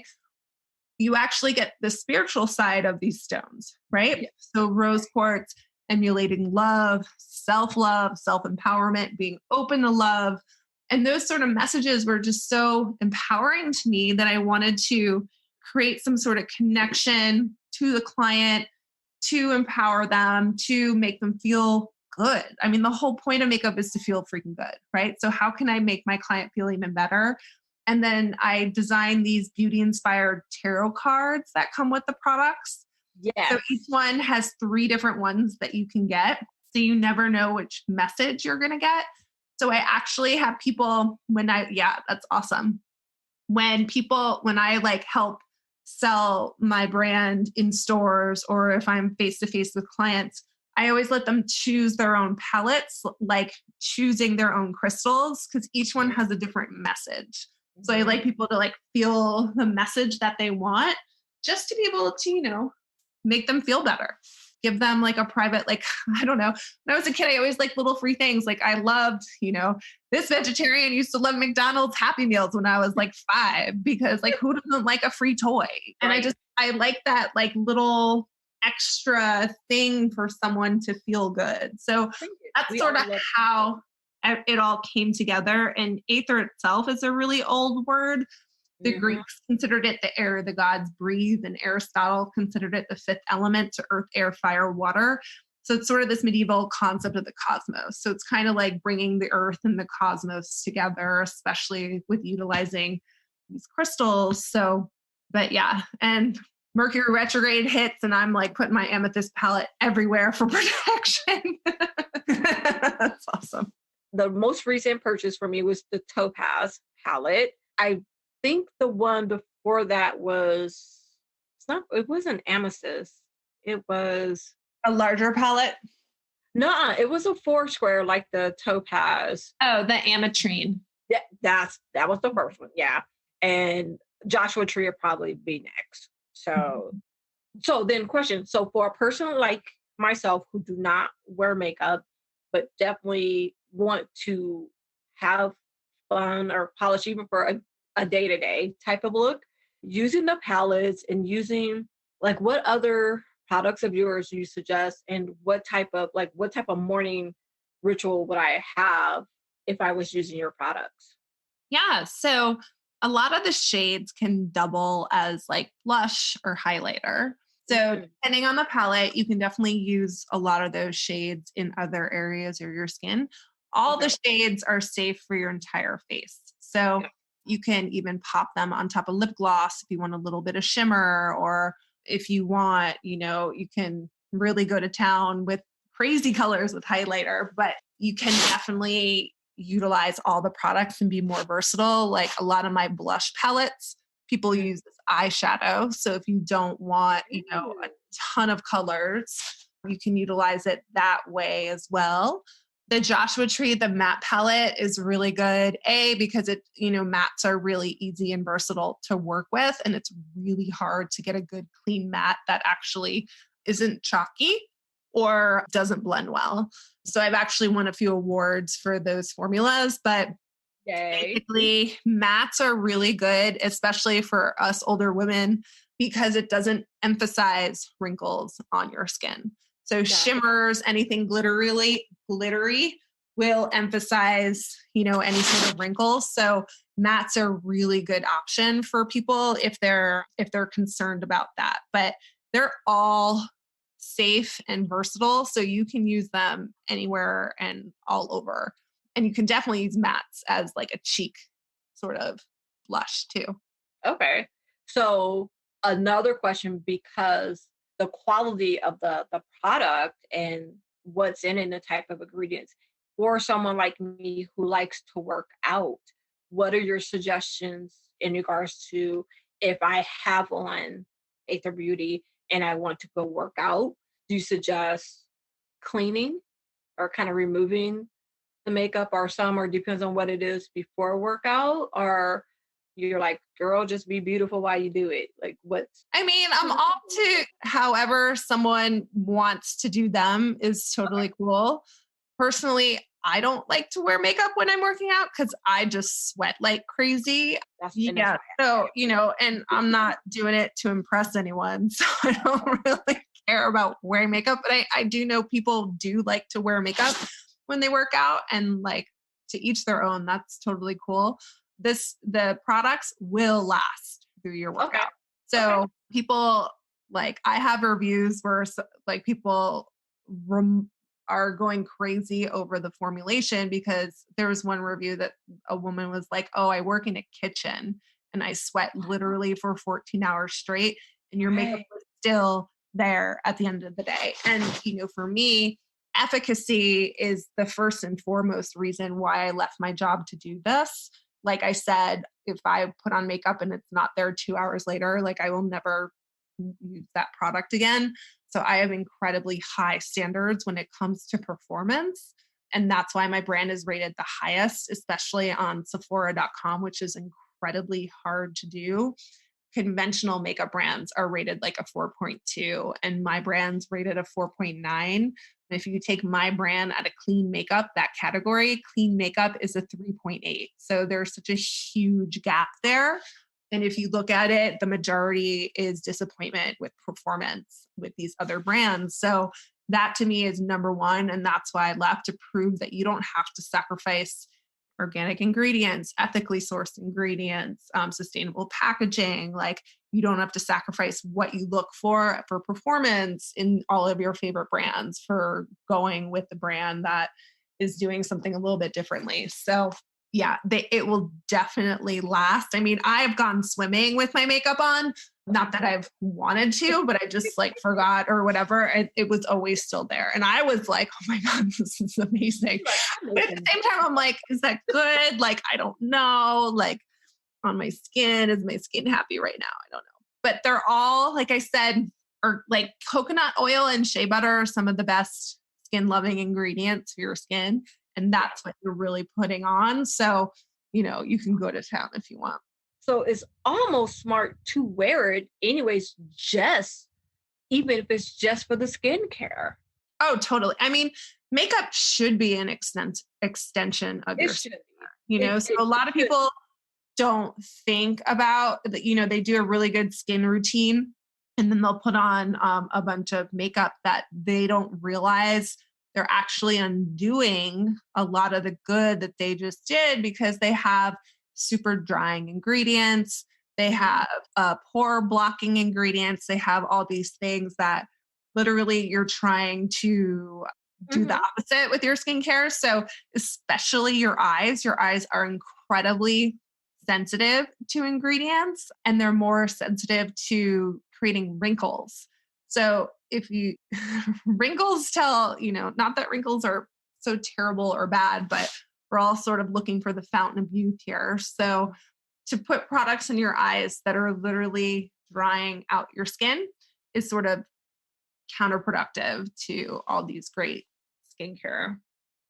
you actually get the spiritual side of these stones, right? Yes. So rose quartz, emulating love, self-empowerment, being open to love. And those sort of messages were just so empowering to me that I wanted to create some sort of connection to the client, to empower them, to make them feel good. I mean, the whole point of makeup is to feel freaking good, right? So how can I make my client feel even better? And then I designed these beauty-inspired tarot cards that come with the products. Yes. So each one has 3 different ones that you can get. So you never know which message you're going to get. So I actually have people that's awesome. When I like help sell my brand in stores, or if I'm face to face with clients, I always let them choose their own palettes, like choosing their own crystals, because each one has a different message. So I like people to like feel the message that they want, just to be able to, make them feel better. Give them like a private, like, I don't know. When I was a kid, I always liked little free things. Like I loved, this vegetarian used to love McDonald's Happy Meals when I was like 5, because like who doesn't like a free toy? And Right. I like that like little extra thing for someone to feel good. So that's sort of how it all came together. And Athr itself is a really old word. The Greeks considered it the air the gods breathe, and Aristotle considered it the 5th element to earth, air, fire, water. So it's sort of this medieval concept of the cosmos. So it's kind of like bringing the earth and the cosmos together, especially with utilizing these crystals. So, but yeah, and Mercury retrograde hits, and I'm like putting my amethyst palette everywhere for protection. That's awesome. The most recent purchase for me was the Topaz palette. I think the one before that it wasn't amethyst. It was a larger palette. No, it was a 4 square like the Topaz. Oh, the ametrine. Yeah, that was the first one. Yeah. And Joshua Tree will probably be next. So then question. So for a person like myself who do not wear makeup, but definitely want to have fun or polish even for a day-to-day type of look, using the palettes and using like what other products of yours you suggest, and what type of morning ritual would I have if I was using your products? Yeah. So a lot of the shades can double as like blush or highlighter. So depending on the palette, you can definitely use a lot of those shades in other areas of your skin. All the shades are safe for your entire face. So you can even pop them on top of lip gloss if you want a little bit of shimmer, or if you want, you can really go to town with crazy colors with highlighter, but you can definitely utilize all the products and be more versatile. Like a lot of my blush palettes, people use as eyeshadow. So if you don't want, a ton of colors, you can utilize it that way as well. The Joshua Tree, the matte palette is really good. Because it, mattes are really easy and versatile to work with. And it's really hard to get a good clean matte that actually isn't chalky or doesn't blend well. So I've actually won a few awards for those formulas, but basically mattes are really good, especially for us older women, because it doesn't emphasize wrinkles on your skin. So shimmers, anything glittery will emphasize, any sort of wrinkles. So mattes are a really good option for people if they're concerned about that. But they're all safe and versatile, so you can use them anywhere and all over. And you can definitely use mattes as like a cheek sort of blush too. Okay. So another question, because the quality of the product and what's in it and the type of ingredients, for someone like me who likes to work out, what are your suggestions in regards to if I have on Āthr Beauty and I want to go work out? Do you suggest cleaning or kind of removing the makeup, or depends on what it is before workout, or you're like, girl, just be beautiful while you do it? Like I'm all to however someone wants to do them is totally cool. Personally, I don't like to wear makeup when I'm working out because I just sweat like crazy. So, and I'm not doing it to impress anyone. So I don't really care about wearing makeup, but I do know people do like to wear makeup when they work out, and like to each their own. That's totally cool. The products will last through your workout. So people, like, I have reviews where like people are going crazy over the formulation, because there was one review that a woman was like, oh, I work in a kitchen and I sweat literally for 14 hours straight, and your makeup was still there at the end of the day. And, for me, efficacy is the first and foremost reason why I left my job to do this. Like I said, if I put on makeup and it's not there 2 hours later, like I will never use that product again. So I have incredibly high standards when it comes to performance. And that's why my brand is rated the highest, especially on Sephora.com, which is incredibly hard to do. Conventional makeup brands are rated like a 4.2 and my brand's rated a 4.9. And if you take my brand at a clean makeup, that category, clean makeup is a 3.8. So there's such a huge gap there. And if you look at it, the majority is disappointment with performance with these other brands. So that to me is number one. And that's why I left, to prove that you don't have to sacrifice organic ingredients, ethically sourced ingredients, sustainable packaging. Like you don't have to sacrifice what you look for performance in all of your favorite brands for going with the brand that is doing something a little bit differently. So yeah, it will definitely last. I mean, I've gone swimming with my makeup on, not that I've wanted to, but I just like forgot or whatever. And it was always still there. And I was like, oh my God, this is amazing. But at the same time, I'm like, is that good? Like, I don't know. Like on my skin, is my skin happy right now? I don't know. But they're all, like I said, are like coconut oil and shea butter are some of the best skin loving ingredients for your skin. And that's what you're really putting on. So, you can go to town if you want. So it's almost smart to wear it anyways, even if it's just for the skincare. Oh, totally. I mean, makeup should be an extension of your skincare, so a lot of people don't think about that, they do a really good skin routine and then they'll put on a bunch of makeup that they don't realize they're actually undoing a lot of the good that they just did because they have super drying ingredients. They have pore blocking ingredients. They have all these things that literally you're trying to do the opposite with your skincare. So especially your eyes are incredibly sensitive to ingredients and they're more sensitive to creating wrinkles. So if you wrinkles tell, not that wrinkles are so terrible or bad, but we're all sort of looking for the fountain of youth here. So to put products in your eyes that are literally drying out your skin is sort of counterproductive to all these great skincare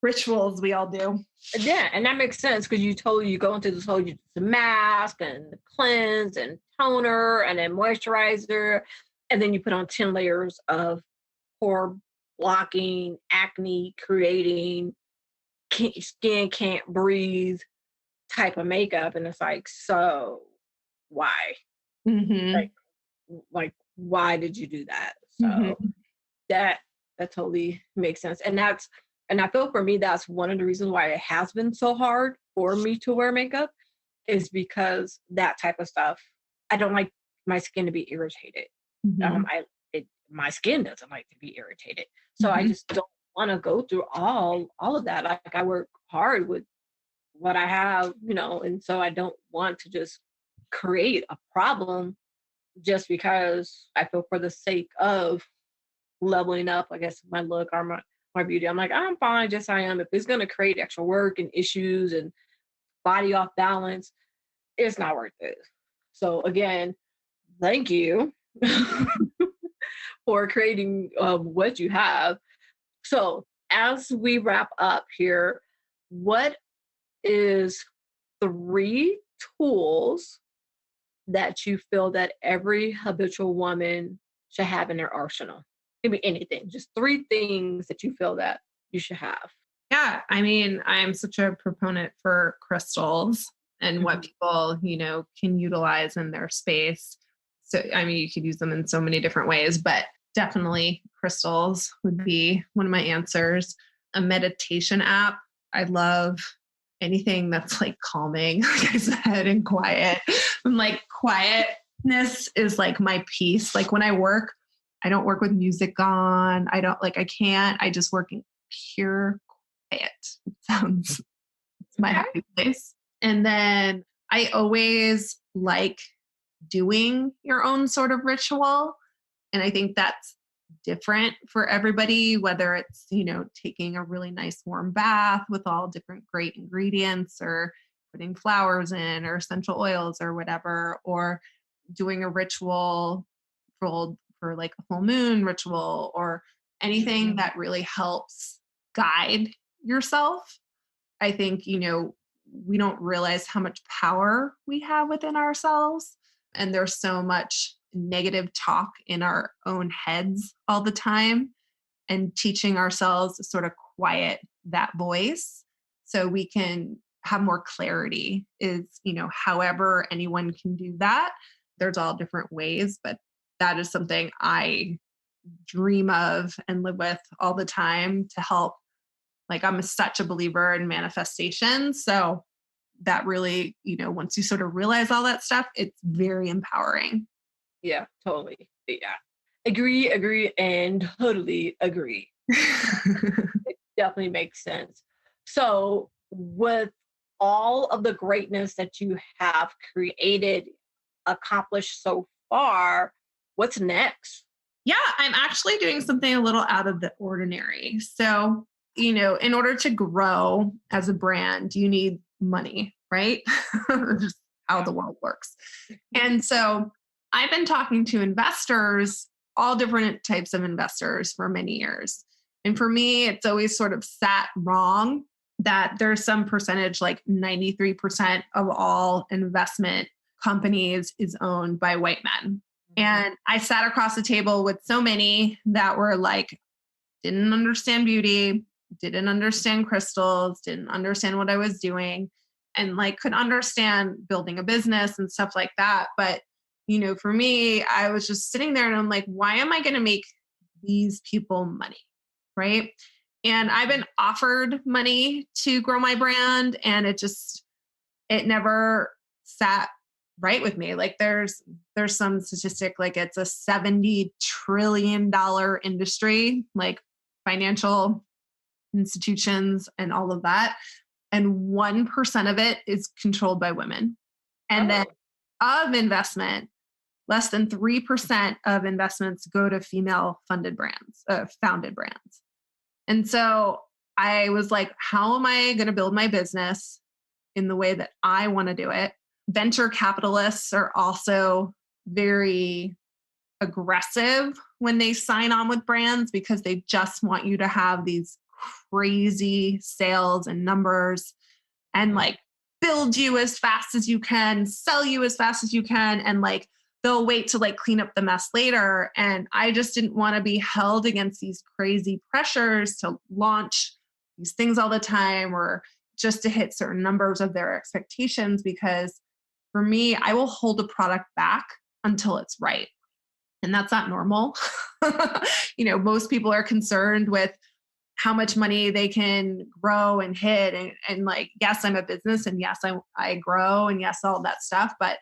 rituals we all do. Yeah, and that makes sense because you go into this whole mask and cleanse and toner and then moisturizer. And then you put on 10 layers of pore blocking, acne creating, skin can't breathe type of makeup. And it's like, so why? Like why did you do that? So that totally makes sense. And I feel for me, that's one of the reasons why it has been so hard for me to wear makeup is because that type of stuff, I don't like my skin to be irritated. My skin doesn't like to be irritated. So I just don't want to go through all of that. Like I work hard with what I have, and so I don't want to just create a problem just because I feel for the sake of leveling up, I guess, my look or my beauty. I'm like, I'm fine just I am. If it's going to create extra work and issues and body off balance, it's not worth it. So again, thank you for creating what you have. So as we wrap up here, what is 3 tools that you feel that every habitual woman should have in their arsenal? It could be anything, just 3 things that you feel that you should have. Yeah, I mean, I'm such a proponent for crystals and what people, can utilize in their space. So, I mean, you could use them in so many different ways, but definitely crystals would be one of my answers. A meditation app. I love anything that's like calming, like I said, and quiet. And like quietness is like my peace. Like when I work, I don't work with music on. I can't. I just work in pure quiet. It's my happy place. And then I always like doing your own sort of ritual. And I think that's different for everybody, whether it's, taking a really nice warm bath with all different great ingredients, or putting flowers in, or essential oils, or whatever, or doing a ritual for like a full moon ritual, or anything that really helps guide yourself. I think, we don't realize how much power we have within ourselves. And there's so much negative talk in our own heads all the time, and teaching ourselves to sort of quiet that voice so we can have more clarity is, however anyone can do that. There's all different ways, but that is something I dream of and live with all the time to help. Like, I'm such a believer in manifestation. So that really, once you sort of realize all that stuff, it's very empowering. Yeah, totally. Yeah. Agree, and totally agree. It definitely makes sense. So with all of the greatness that you have accomplished so far, what's next? Yeah, I'm actually doing something a little out of the ordinary. So, in order to grow as a brand, you need money, right? Just how the world works. And so I've been talking to investors, all different types of investors, for many years. And for me, it's always sort of sat wrong that there's some percentage, like 93% of all investment companies is owned by white men. And I sat across the table with so many that were like, didn't understand beauty, didn't understand crystals, didn't understand what I was doing, and like could understand building a business and stuff like that. But, for me, I was just sitting there and I'm like, why am I going to make these people money? Right. And I've been offered money to grow my brand, and it never sat right with me. Like there's some statistic, like it's a $70 trillion industry, like financial institutions and all of that. And 1% of it is controlled by women. And then of investment, less than 3% of investments go to female founded brands. And so I was like, how am I going to build my business in the way that I want to do it? Venture capitalists are also very aggressive when they sign on with brands, because they just want you to have these crazy sales and numbers, and like build you as fast as you can, sell you as fast as you can. And like, they'll wait to like clean up the mess later. And I just didn't want to be held against these crazy pressures to launch these things all the time, or just to hit certain numbers of their expectations, because for me, I will hold a product back until it's right. And that's not normal. Most people are concerned with how much money they can grow and hit. And like, yes, I'm a business, and yes, I grow, and yes, all that stuff. But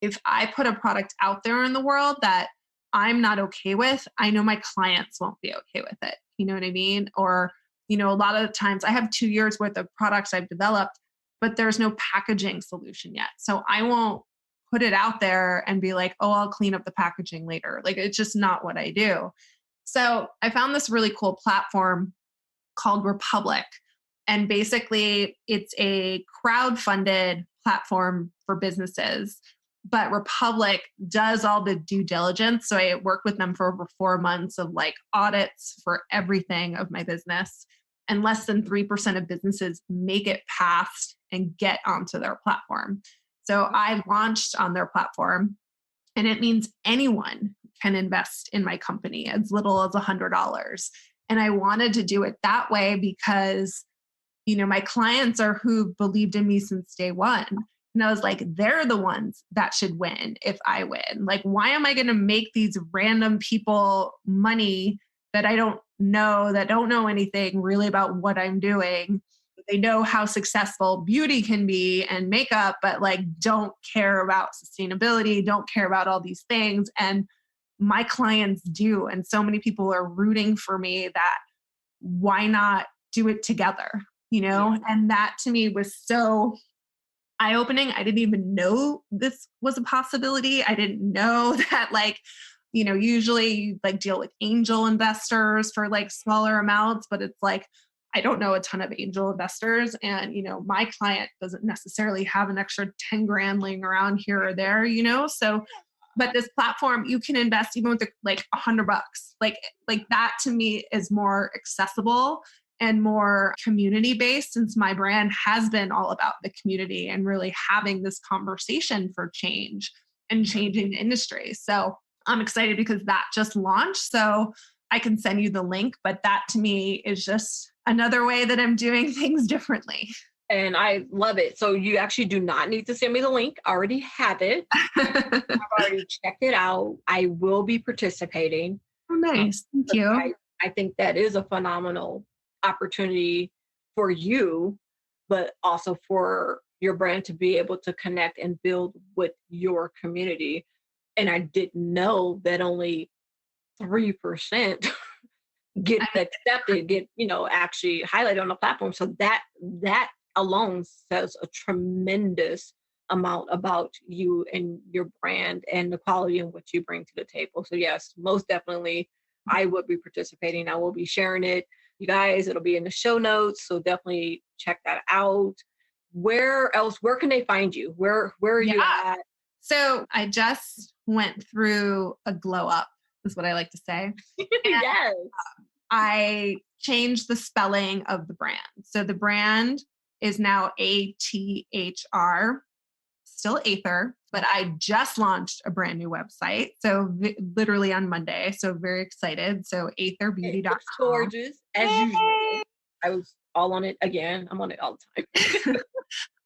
if I put a product out there in the world that I'm not okay with, I know my clients won't be okay with it. You know what I mean? Or, a lot of times I have 2 years worth of products I've developed, but there's no packaging solution yet. So I won't put it out there and be like, oh, I'll clean up the packaging later. Like, it's just not what I do. So I found this really cool platform called Republic. And basically it's a crowd-funded platform for businesses. But Republic does all the due diligence. So I worked with them for over 4 months of like audits for everything of my business. And less than 3% of businesses make it past and get onto their platform. So I launched on their platform, and it means anyone can invest in my company as little as $100. And I wanted to do it that way because, my clients are who believed in me since day one. And I was like, they're the ones that should win if I win. Like, why am I going to make these random people money that I don't know, that don't know anything really about what I'm doing? They know how successful beauty can be and makeup, but like don't care about sustainability, don't care about all these things. And my clients do. And so many people are rooting for me that why not do it together, Yeah. And that to me was so eye-opening. I didn't even know this was a possibility. I didn't know that like Usually you like deal with angel investors for like smaller amounts, but it's like, I don't know a ton of angel investors. And, my client doesn't necessarily have an extra 10 grand laying around here or there, So, but this platform, you can invest even with like $100. Like that to me is more accessible and more community based, since my brand has been all about the community and really having this conversation for change and changing the industry. So I'm excited because that just launched. So I can send you the link, but that to me is just another way that I'm doing things differently. And I love it. So you actually do not need to send me the link. I already have it. I've already checked it out. I will be participating. Oh, nice. Thank you. I think that is a phenomenal opportunity for you, but also for your brand to be able to connect and build with your community. And I didn't know that only 3% get accepted, actually highlighted on the platform. So that alone says a tremendous amount about you and your brand and the quality in what you bring to the table. So yes, most definitely I would be participating. I will be sharing it. You guys, it'll be in the show notes. So definitely check that out. Where can they find you? Where are you at? So I just went through a glow up, is what I like to say. Yes. I changed the spelling of the brand. So the brand is now Athr, still Athr, but I just launched a brand new website. So literally on Monday. So very excited. So AthrBeauty.com. It's gorgeous, as usual. I was all on it again. I'm on it all the time.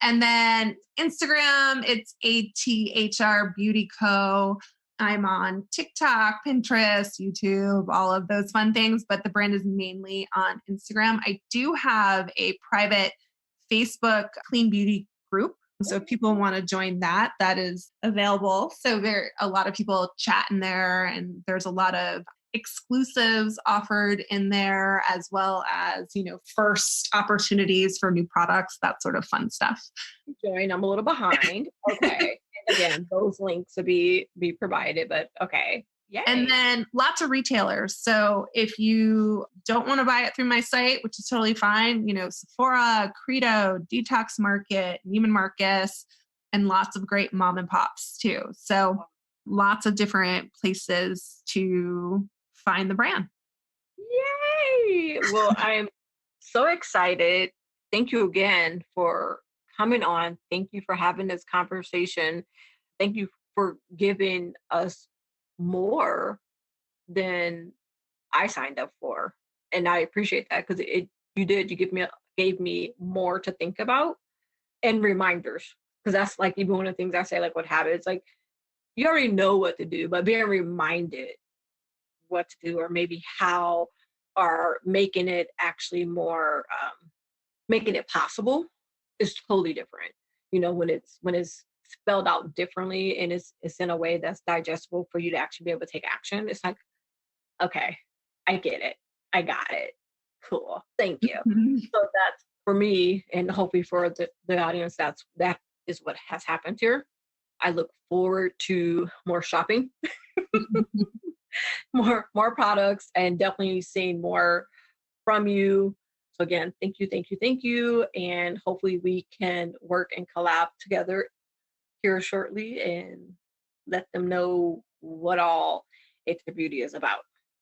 And then Instagram, it's Ahthr Beauty Co. I'm on TikTok, Pinterest, YouTube, all of those fun things, but the brand is mainly on Instagram. I do have a private Facebook clean beauty group. So if people want to join that, that is available. So there are a lot of people chat in there, and there's a lot of exclusives offered in there, as well as, first opportunities for new products, that sort of fun stuff. Join. I'm a little behind. Okay. And again, those links will be provided, but okay. Yeah. And then lots of retailers. So if you don't want to buy it through my site, which is totally fine, Sephora, Credo, Detox Market, Neiman Marcus, and lots of great mom and pops too. So lots of different places to find the brand. Yay! Well, I'm so excited. Thank you again for coming on. Thank you for having this conversation. Thank you for giving us more than I signed up for. And I appreciate that, because you gave me more to think about and reminders. Because that's like even one of the things I say, like with habits, like you already know what to do, but being reminded what to do, or maybe how, or making it actually more, making it possible is totally different. When it's spelled out differently and it's in a way that's digestible for you to actually be able to take action. It's like, okay, I get it. I got it. Cool. Thank you. Mm-hmm. So that's for me, and hopefully for the audience, that is what has happened here. I look forward to more shopping, more products, and definitely seeing more from you. So again, thank you. And hopefully we can work and collab together here shortly and let them know what all Āthr Beauty is about.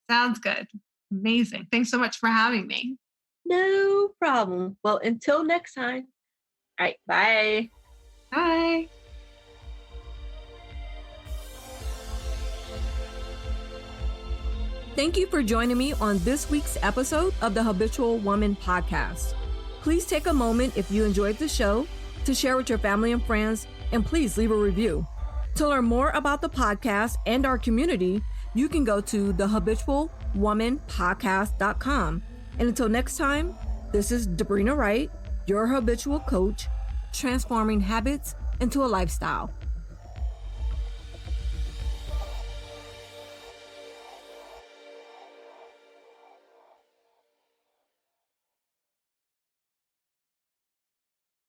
Sounds good. Amazing. Thanks so much for having me. No problem. Well, until next time. All right. Bye. Bye. Thank you for joining me on this week's episode of the Habitual Woman Podcast. Please take a moment, if you enjoyed the show, to share with your family and friends, and please leave a review. To learn more about the podcast and our community, you can go to thehabitualwomanpodcast.com. And until next time, this is Debrina Wright, your habitual coach, transforming habits into a lifestyle.